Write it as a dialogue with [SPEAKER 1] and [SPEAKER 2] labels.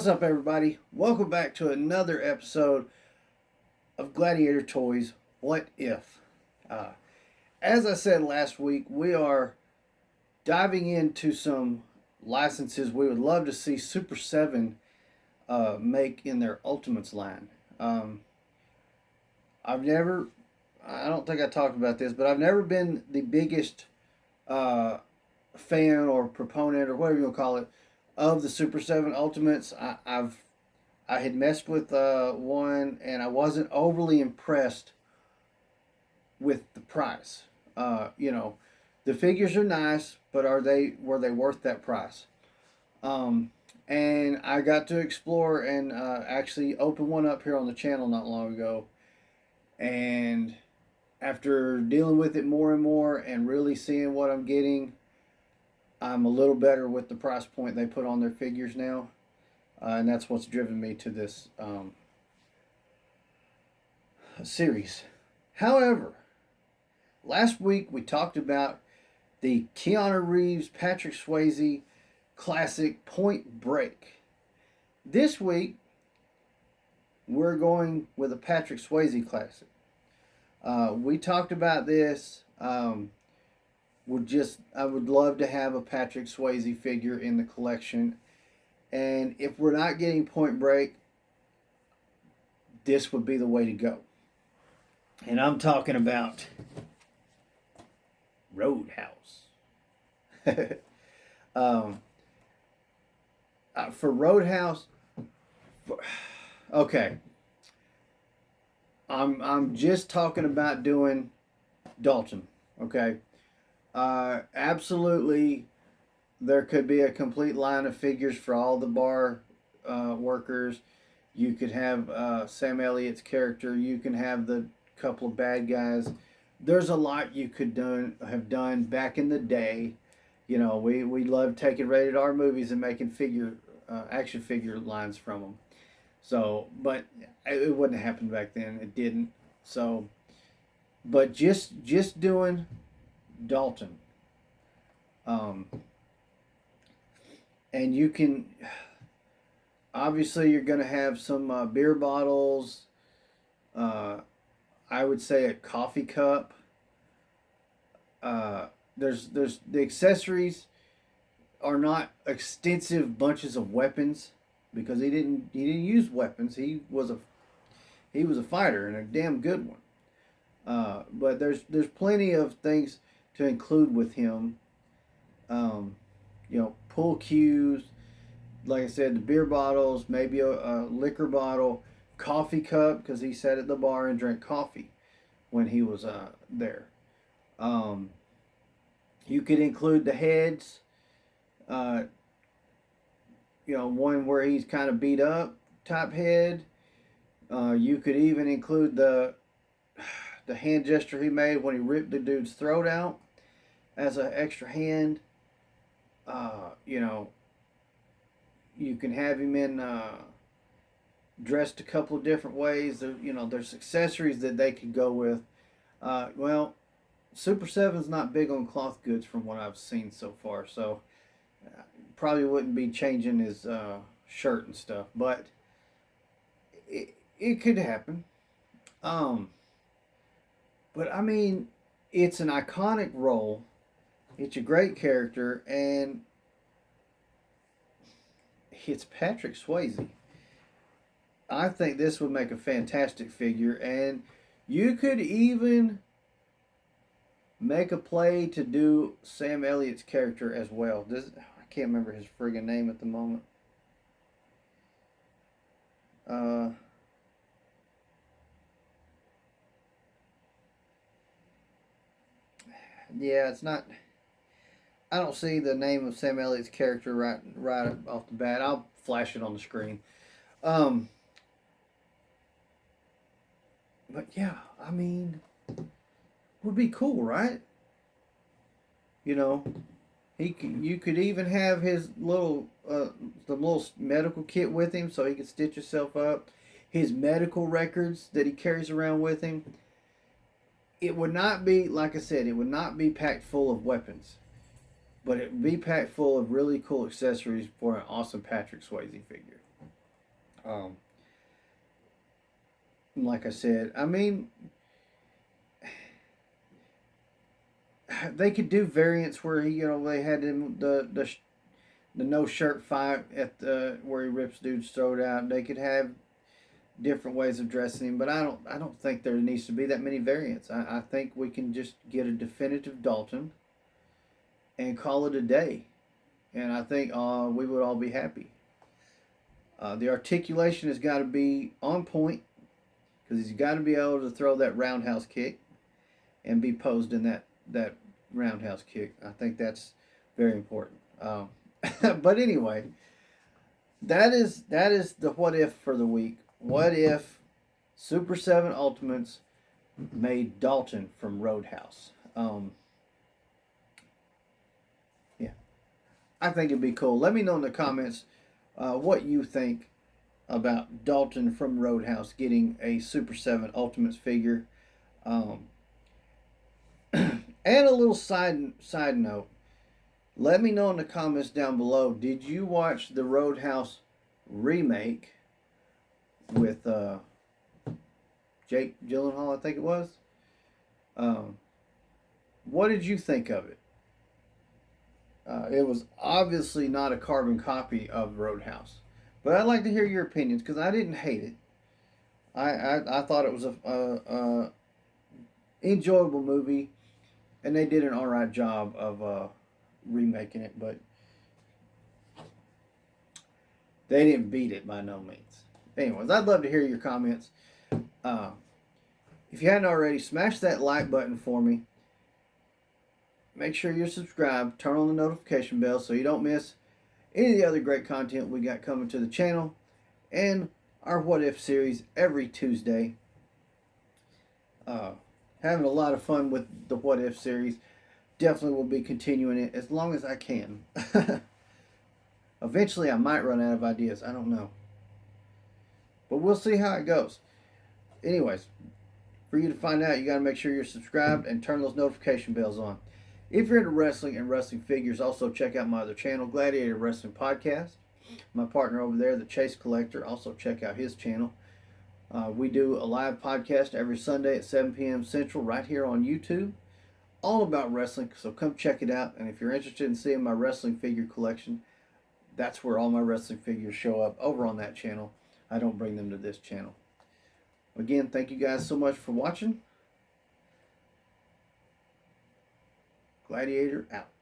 [SPEAKER 1] What's up, everybody? Welcome back to another episode of Gladiator Toys What If? Uh, as I said last week, we are diving into some licenses we would love to see Super 7 make in their Ultimates line. Um, I've never, I don't think I talked about this, but I've never been the biggest uh, fan or proponent or whatever you want to call it of the Super 7 Ultimates. I had messed with one, and I wasn't overly impressed with the price. You know, the figures are nice, but were they worth that price? Um, and I got to explore and actually open one up here on the channel not long ago. And after dealing with it more and more and really seeing what I'm getting, I'm a little better with the price point they put on their figures now. And that's what's driven me to this series. However, last week we talked about the Keanu Reeves, Patrick Swayze classic Point Break. This week we're going with a Patrick Swayze classic. We talked about this. I would love to have a Patrick Swayze figure in the collection. And if we're not getting Point Break, this would be the way to go. And I'm talking about Roadhouse. um, for Roadhouse, okay. I'm just talking about doing Dalton. Okay. Absolutely, there could be a complete line of figures for all the bar workers. You could have Sam Elliott's character. You can have the couple of bad guys. There's a lot you could have done back in the day. You know, we loved taking rated R movies and making action figure lines from them. So, but it wouldn't have happened back then. It didn't. So, but just doing Dalton. And you can, obviously you're going to have some beer bottles. I would say a coffee cup. There's the accessories are not extensive bunches of weapons because he didn't use weapons. He was a fighter and a damn good one. But there's plenty of things to include with him. You know, pool cues, like I said, the beer bottles, maybe a liquor bottle, coffee cup because he sat at the bar and drank coffee when he was there. You could include the heads. You know, one where he's kind of beat up type head. You could even include the hand gesture he made when he ripped the dude's throat out as an extra hand. You know, you can have him in dressed a couple of different ways. There's accessories that they could go with. Well, Super 7's not big on cloth goods from what I've seen so far, so probably wouldn't be changing his shirt and stuff, but it could happen. But I mean, it's an iconic role. It's a great character, and it's Patrick Swayze. I think this would make a fantastic figure, and you could even make a play to do Sam Elliott's character as well. I can't remember his friggin' name at the moment. Yeah, it's not. I don't see the name of Sam Elliott's character right off the bat. I'll flash it on the screen. But yeah, I mean, would be cool, right? You know, you could even have his the little medical kit with him so he could stitch himself up. His medical records that he carries around with him. It would not be, like I said, it would not be packed full of weapons. But it would be packed full of really cool accessories for an awesome Patrick Swayze figure. Um, like I said, I mean, they could do variants where they had him the no shirt fight at the where he rips dude's throat out. They could have different ways of dressing him, but I don't think there needs to be that many variants. I think we can just get a definitive Dalton and call it a day, and I think we would all be happy. The articulation has got to be on point because he's got to be able to throw that roundhouse kick and be posed in that roundhouse kick. I think that's very important. But anyway, that is the what if for the week. What if Super 7 Ultimates made Dalton from Roadhouse? Yeah, I think it'd be cool. Let me know in the comments what you think about Dalton from Roadhouse getting a Super 7 Ultimates figure. Um, and a little side note. Let me know in the comments down below. Did you watch the Roadhouse remake with Jake Gyllenhaal? I think it was. Um, what did you think of it? It was obviously not a carbon copy of Roadhouse, but I'd like to hear your opinions because I didn't hate it. I thought it was a enjoyable movie, and they did an all right job of remaking it, but they didn't beat it by no means. Anyways, I'd love to hear your comments. Uh, if you hadn't already, smash that like button for me. Make sure you're subscribed. Turn on the notification bell so you don't miss any of the other great content we got coming to the channel and our What If series every Tuesday. Having a lot of fun with the What If series. Definitely will be continuing it as long as I can. Eventually, I might run out of ideas. I don't know. But we'll see how it goes. Anyways, for you to find out, you got to make sure you're subscribed and turn those notification bells on. If you're into wrestling and wrestling figures, also check out my other channel, Gladiator Wrestling Podcast. My partner over there, the Chase Collector, also check out his channel. We do a live podcast every Sunday at 7 p.m. Central right here on YouTube. All about wrestling, so come check it out. And if you're interested in seeing my wrestling figure collection, that's where all my wrestling figures show up, over on that channel. I don't bring them to this channel. Again, thank you guys so much for watching. Gladiator out.